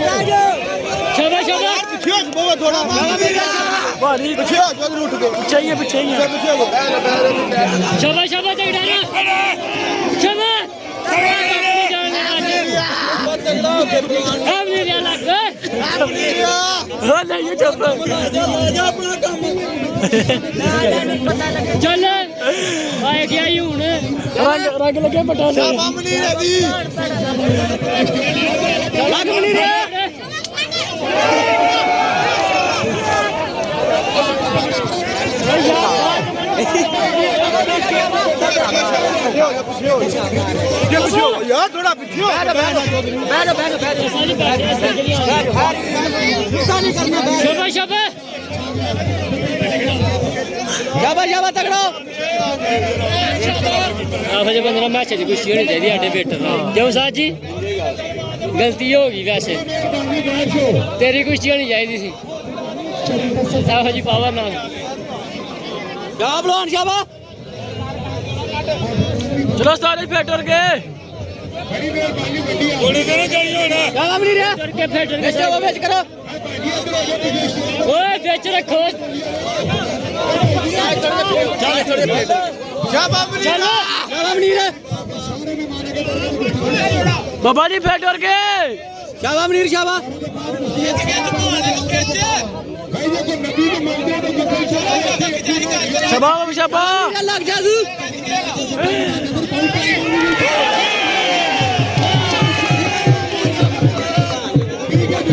शाबाश शाबाश पीछे बहुत थोड़ा भारी पीछे जो उठ गए पीछे ही है शाबाश शाबाश जगड़ाना शाबाश अब नहीं रहा लग हो नहीं चुप चल आए क्या ही हूं रंग रंग लगे पटाने शाबाश नहीं रहती लग नहीं रहा यार थोड़ा पीछे शाबाश शाबाश शाबाश तगड़ा आखिर बंदा मैच च कुछ होनी चाहिए आटे बेटर क्यों साहब जी गलती होगी वैसे तेरी कुछ होनी चाहिए थी आहो जी पावर ना शाबाश शाबाश चलो सारे फेटर के शाबाश नहीं रहा करके फेटर के बेच करो ओए बेच रखो शाबाश चलो शाबाश नहीं रहा बाबा जी फेटर के शाबाश नहीं शाबाश शबाब शबाब लग जा